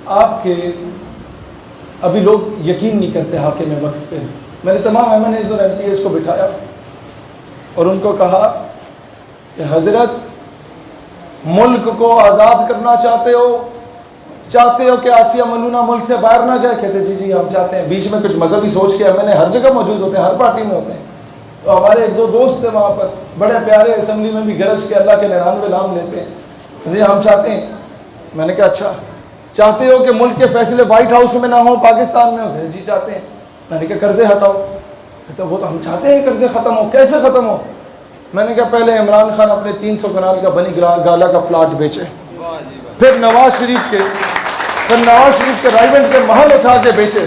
آپ کے ابھی لوگ یقین نہیں کرتے حاکم وقت پہ. میں نے تمام ایم این ایز اور ایم پی ایز کو بٹھایا اور ان کو کہا کہ حضرت ملک کو آزاد کرنا چاہتے ہو کہ آسیہ ملونہ ملک سے باہر نہ جائے؟ کہتے جی ہم چاہتے ہیں. بیچ میں کچھ مذہبی سوچ کے ایم این اے ہر جگہ موجود ہوتے ہیں, ہر پارٹی میں ہوتے ہیں. تو ہمارے ایک دو دوست تھے وہاں پر, بڑے پیارے, اسمبلی میں بھی گرج کے اللہ کے 99 نام لیتے ہیں. جی ہم چاہتے ہیں. میں نے کہا اچھا چاہتے ہو کہ ملک کے فیصلے وائٹ ہاؤس میں نہ ہوں, پاکستان میں ہو؟ جی چاہتے ہیں. میں نے کہا قرضے ہٹاؤ. کہتے وہ تو ہم چاہتے ہیں قرضے ختم ہو. کیسے ختم ہو؟ میں نے کہا پہلے عمران خان اپنے 300 کنال کا بنی گالا کا پلاٹ بیچے, پھر نواز شریف کے رائیونٹ کے محل اٹھا کے بیچے,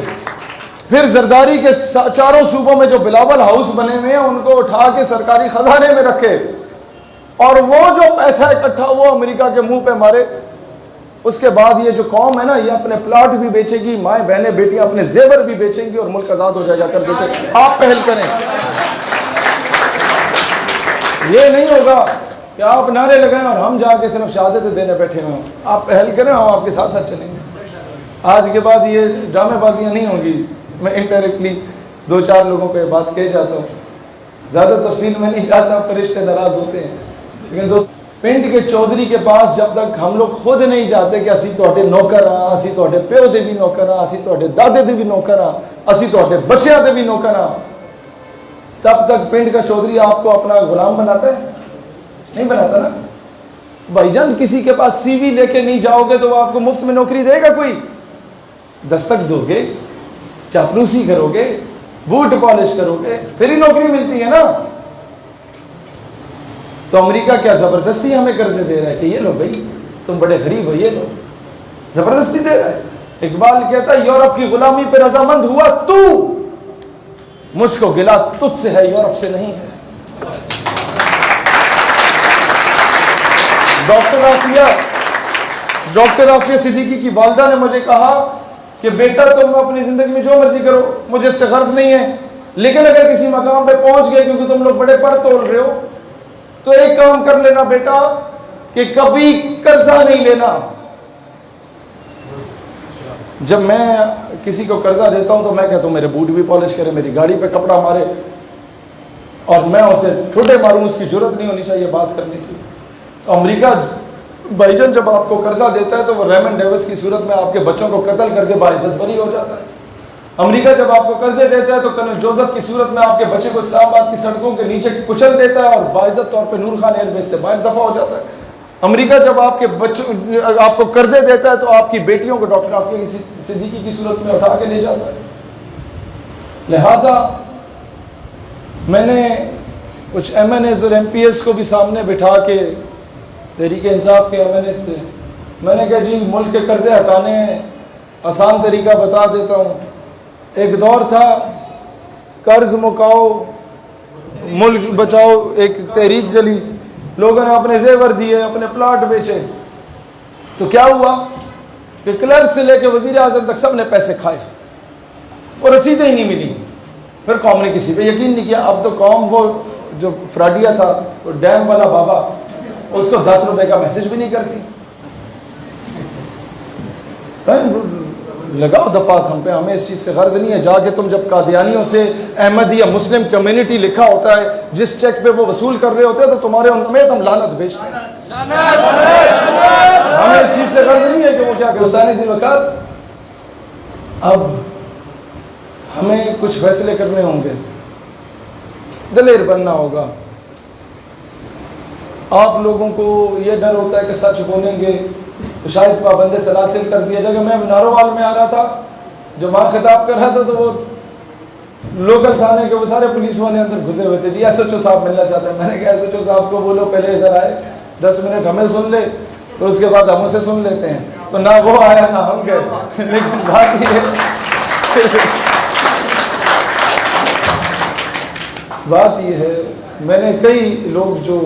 پھر زرداری کے چاروں صوبوں میں جو بلاول ہاؤس بنے ہوئے ہیں ان کو اٹھا کے سرکاری خزانے میں رکھے, اور وہ جو پیسہ اکٹھا وہ امریکہ کے منہ پہ مارے. اس کے بعد یہ جو قوم ہے نا, یہ اپنے پلاٹ بھی بیچے گی, مائیں بہنیں بیٹیاں اپنے زیور بھی بیچیں گی, اور ملک آزاد ہو جائے گا قرضے سے. آپ پہل کریں. یہ نہیں ہوگا کہ آپ نعرے لگائیں اور ہم جا کے صرف شہادتیں دینے بیٹھے ہوئے ہوں. آپ پہل کریں, ہم آپ کے ساتھ ساتھ چلیں گے. آج کے بعد یہ ڈرامے بازیاں نہیں ہوں گی. میں انڈائریکٹلی 2-4 لوگوں کو یہ بات کہہ جاتا ہوں, زیادہ تفصیل میں نہیں جاتا, فرشتے ناراض ہوتے ہیں. لیکن دوست, پنڈ کے چودھری کے پاس جب تک ہم لوگ خود نہیں جاتے کہ اسی تواڈے نوکر ہاں, اسی تواڈے پیو دے بھی نوکر ہاں, اسی تواڈے دادے دے بھی نوکر ہاں, اسی تواڈے بچیاں دے بھی نوکر ہاں, تب تک پنڈ کا چودھری آپ کو اپنا غلام بناتا ہے؟ نہیں بناتا نا. بھائی جان کسی کے پاس سی وی لے کے نہیں جاؤ گے تو وہ آپ کو مفت میں نوکری دے گا کوئی؟ دستک دو گے, چاپلوسی کرو گے, بوٹ پالش کرو گے, پھر ہی نوکری ملتی ہے نا. تو امریکہ کیا زبردستی ہمیں قرضے دے رہا ہے کہ یہ لو بھائی تم بڑے غریب ہو, یہ لو, زبردستی دے رہا ہے. اقبال کہتا ہے یورپ کی غلامی پہ رضامند ہوا تو, مجھ کو گلا تجھ سے ہے, یورپ سے نہیں ہے. ڈاکٹر عافیہ صدیقی کی والدہ نے مجھے کہا کہ بیٹا تم اپنی زندگی میں جو مرضی کرو, مجھے اس سے غرض نہیں ہے, لیکن اگر کسی مقام پہ پہنچ گئے کیونکہ تم لوگ بڑے پر تول رہے ہو, تو ایک کام کر لینا بیٹا کہ کبھی قرضہ نہیں لینا. جب میں کسی کو قرضہ دیتا ہوں تو میں کہتا ہوں میرے بوٹ بھی پالش کرے, میری گاڑی پہ کپڑا مارے, اور میں اسے ٹھوٹے ماروں, اس کی ضرورت نہیں ہونی چاہیے بات کرنے کی. تو امریکہ بھائی جان جب آپ کو قرضہ دیتا ہے تو وہ ریمن ڈیوس کی صورت میں آپ کے بچوں کو قتل کر کے باعزت بری ہو جاتا ہے. امریکہ جب آپ کو قرضے دیتا ہے تو کرنل جوزف کی صورت میں آپ کے بچے کو اسلام آباد کی سڑکوں کے نیچے کچل دیتا ہے اور باعزت طور پہ نور خان ایئر بیس سے باہر دفع ہو جاتا ہے. امریکہ جب آپ کے بچوں آپ کو قرضے دیتا ہے تو آپ کی بیٹیوں کو ڈاکٹر عافیہ صدیقی کی صورت میں اٹھا کے لے جاتا ہے. لہٰذا میں نے کچھ ایم این ایز اور ایم پی ایز کو بھی سامنے بٹھا کے, تحریک انصاف کے ایم این ایز تھے, میں نے کہا جی ملک کے قرضے ہٹانے ہیں, آسان طریقہ بتا دیتا ہوں. ایک دور تھا قرض مکاؤ ملک بچاؤ, ایک تحریک چلی, لوگوں نے اپنے زیور دیے, اپنے پلاٹ بیچے, تو کیا ہوا کہ کلرک سے لے کے وزیر اعظم تک سب نے پیسے کھائے اور رسیدیں ہی نہیں ملی. پھر قوم نے کسی پہ یقین نہیں کیا. اب تو قوم وہ جو فراڈیا تھا, وہ ڈیم والا بابا, اس کو 10 روپے کا میسج بھی نہیں کرتی. لگاؤ دفعات ہم پہ, ہمیں اس چیز سے غرض نہیں ہے. جا کے تم جب قادیانیوں سے احمدیہ مسلم کمیونٹی لکھا ہوتا ہے, جس چیک پہ وہ وصول کر رہے ہوتے ہیں, تو تمہارے ان سمیت ہم لعنت بھیجتے ہیں. ہمیں اس چیز سے غرض نہیں ہے کہ وہ کیا کہ حسین ذی وقار. اب ہمیں کچھ فیصلے کرنے ہوں گے, دلیر بننا ہوگا. آپ لوگوں کو یہ ڈر ہوتا ہے کہ سچ بولیں گے تو شاید پابند سلاسل کر دیا جائے گا. میں ناروال میں آ رہا تھا, جو ماں خطاب کر رہا تھا, تو وہ لوکل تھانے کے وہ سارے پولیس والے اندر گھسے ہوئے تھے. جی ایس ایچ او صاحب ملنا چاہتے ہیں. میں نے کہا ایس ایچ او صاحب کو بولو پہلے ادھر آئے, 10 منٹ ہمیں سن لے, تو اس کے بعد ہم اسے سن لیتے ہیں. تو نہ وہ آیا نہ ہم گئے. لیکن بات یہ ہے میں نے کئی لوگ جو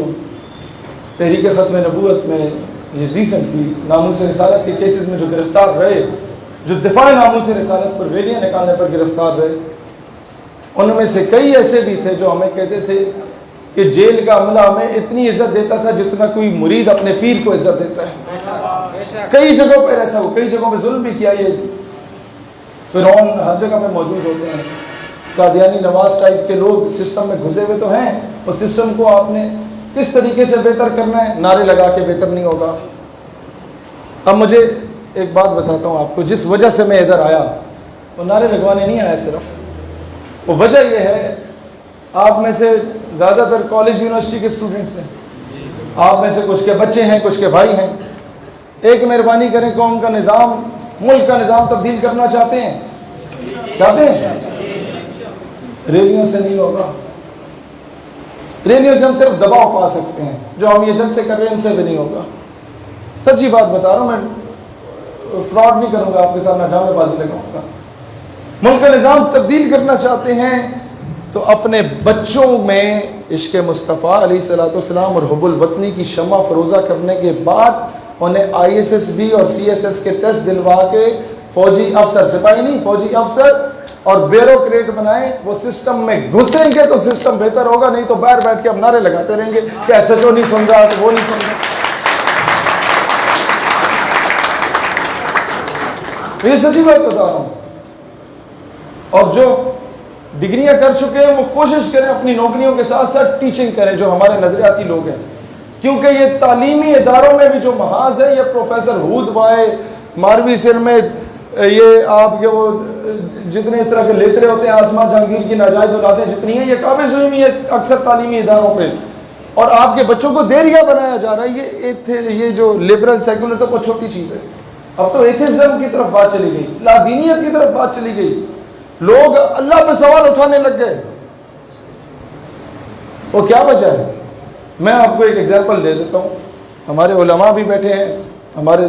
تحریک ختم نبوت میں یہ ریسنٹلی ناموس رسالت کے کیسز میں جو گرفتار رہے, جو دفاع ناموس رسالت پر ریلیاں نکالنے پر گرفتار رہے, ان میں سے کئی ایسے بھی تھے جو ہمیں کہتے تھے کہ جیل کا عملہ ہمیں اتنی عزت دیتا تھا جتنا کوئی مرید اپنے پیر کو عزت دیتا ہے. کئی جگہوں پر ایسا ہو، کئی جگہوں پہ ظلم بھی کیا، یہ فرعون ہر جگہ پہ موجود ہوتے ہیں، قادیانی نواز ٹائپ کے لوگ سسٹم میں گھسے ہوئے تو ہیں، اس سسٹم کو آپ نے کس طریقے سے بہتر کرنا ہے، نعرے لگا کے بہتر نہیں ہوگا۔ اب مجھے ایک بات بتاتا ہوں آپ کو، جس وجہ سے میں ادھر آیا وہ نعرے لگوانے نہیں آیا صرف، وہ وجہ یہ ہے، آپ میں سے زیادہ تر کالج یونیورسٹی کے اسٹوڈنٹس ہیں، آپ میں سے کچھ کے بچے ہیں، کچھ کے بھائی ہیں، ایک مہربانی کریں، قوم کا نظام، ملک کا نظام تبدیل کرنا چاہتے ہیں؟ ریلیوں سے نہیں ہوگا، ریلیوں سے ہم صرف دباؤ پا سکتے ہیں، جو ہم یہ جلسے کر رہے ہیں ان سے بھی نہیں ہوگا۔ سچی بات بتا رہا ہوں، میں فراڈ نہیں کروں گا آپ کے ساتھ، میں ڈرامے بازی لگاؤں گا۔ ملک کا نظام تبدیل کرنا چاہتے ہیں تو اپنے بچوں میں عشق مصطفیٰ علیہ الصلوۃ والسلام اور حب الوطنی کی شمع فروزہ کرنے کے بعد انہیں ISSB اور CSS کے ٹیسٹ دلوا کے فوجی افسر، سپاہی نہیں، فوجی افسر اور بیوروکریٹ بنائیں، وہ سسٹم میں گھسیں گے تو سسٹم بہتر ہوگا، نہیں تو باہر بیٹھ کے ہم نعرے لگاتے رہیں گے کہ SHO نہیں سن رہا تو وہ نہیں سن رہا۔ یہ سچی بات بتا رہا ہوں۔ اور جو ڈگریاں کر چکے ہیں وہ کوشش کریں اپنی نوکریوں کے ساتھ ساتھ ٹیچنگ کریں، جو ہمارے نظریاتی لوگ ہیں، کیونکہ یہ تعلیمی اداروں میں بھی جو محاذ ہے، یہ پروفیسر ہود وائے، ماروی سر میں یہ آپ کے وہ جتنے اس طرح کے لیترے ہوتے ہیں، آسمان جہانگیر کی ناجائز اولادیں جتنی ہیں، یہ قابض ہوئی ہوئی ہے اکثر تعلیمی اداروں پہ، اور آپ کے بچوں کو دیریا بنایا جا رہا ہے۔ یہ جو لبرل سیکولر تو بہت چھوٹی چیز ہے، اب تو ایتھیزم کی طرف بات چلی گئی، لا دینیت کی طرف بات چلی گئی، لوگ اللہ پہ سوال اٹھانے لگ گئے۔ وہ کیا وجہ ہے؟ میں آپ کو ایک ایگزامپل دے دیتا ہوں، ہمارے علماء بھی بیٹھے ہیں، ہمارے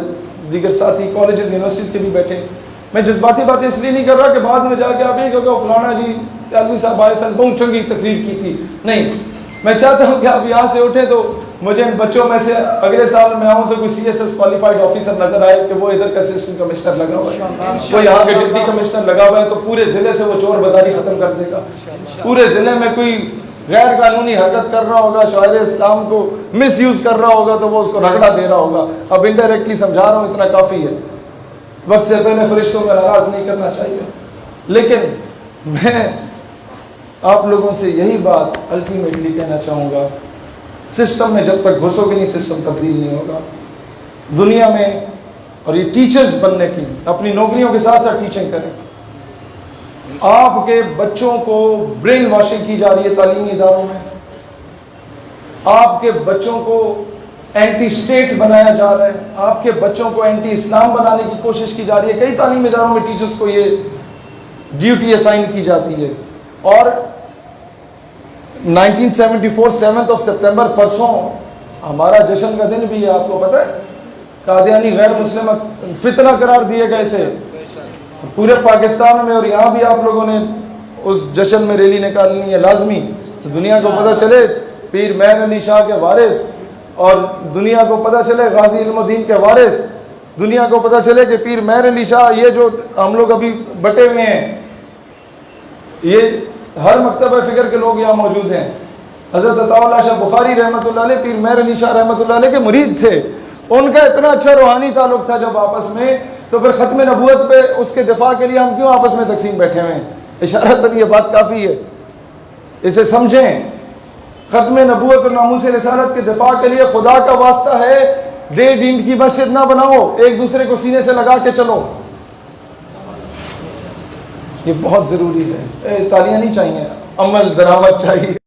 دیگر ساتھی کالجز یونیورسٹیز کے بھی بیٹھے ہیں، میں جذباتی باتیں اس لیے نہیں کر رہا کہ بعد میں جا کے آپ یہ کہو فلانا جی سیالوی صاحب آئے سن بہت چنگی تقریر کی تھی، نہیں، میں چاہتا ہوں کہ آپ یہاں سے اٹھیں تو مجھے ان بچوں میں سے اگلے سال میں آؤں تو کوئی CSS کوالیفائڈ آفیسر نظر آئے کہ وہ ادھر کا اسسٹنٹ کمشنر لگا ہوا ہے، کوئی یہاں کے ڈپٹی کمشنر لگا ہوا ہے، تو پورے ضلع سے وہ چور بازاری ختم کر دے گا۔ پورے ضلع میں کوئی غیر قانونی حرکت کر رہا ہوگا، شاعر اسلام کو مس یوز کر رہا ہوگا، تو وہ اس کو رگڑا دے رہا ہوگا۔ اب انڈائریکٹلی سمجھا رہا ہوں، اتنا کافی ہے، وقت سے پہلے فرشتوں کو ناراض نہیں کرنا چاہیے۔ لیکن میں آپ لوگوں سے یہی بات الٹیمیٹلی کہنا چاہوں گا، سسٹم میں جب تک گھسو گے نہیں، سسٹم تبدیل نہیں ہوگا دنیا میں۔ اور یہ ٹیچرز بننے کی اپنی نوکریوں کے ساتھ ساتھ ٹیچنگ کریں۔ آپ کے بچوں کو برین واشنگ کی جا رہی ہے تعلیمی اداروں میں، آپ کے بچوں کو اینٹی اسٹیٹ بنایا جا رہا ہے، آپ کے بچوں کو اینٹی اسلام بنانے کی کوشش کی جا رہی ہے۔ کئی تعلیمی اداروں میں ٹیچرز کو یہ ڈیوٹی اسائن کی جاتی ہے۔ اور 1974 7 سپتمبر پرسوں ہمارا جشن کا دن بھی ہے، آپ کو پتہ ہے، قادیانی غیر مسلم فتنہ قرار دیے گئے تھے پورے پاکستان میں، اور یہاں بھی آپ لوگوں نے اس جشن میں ریلی نکالنی ہے لازمی، تو دنیا کو پتہ چلے پیر مہر علی شاہ کے وارث، اور دنیا کو پتہ چلے غازی علم الدین کے وارث، دنیا کو پتہ چلے کہ پیر مہر علی شاہ، یہ جو ہم لوگ ابھی بٹے ہوئے ہیں، یہ ہر مکتبہ فکر کے لوگ یہاں موجود ہیں۔ حضرت عطا اللہ شاہ بخاری رحمۃ اللہ علیہ پیر مہر علی شاہ رحمۃ اللہ علیہ کے مرید تھے، ان کا اتنا اچھا روحانی تعلق تھا جب آپس میں، تو پھر ختم نبوت پہ اس کے دفاع کے لیے ہم کیوں آپس میں تقسیم بیٹھے ہوئے ہیں؟ اشارتاً یہ بات کافی ہے، اسے سمجھیں۔ ختم نبوت اور ناموس رسالت کے دفاع کے لیے خدا کا واسطہ ہے، ڈیڑھ اینٹ کی مسجد نہ بناؤ، ایک دوسرے کو سینے سے لگا کے چلو، یہ بہت ضروری ہے۔ تالیاں نہیں چاہیے، عمل درآمد چاہیے۔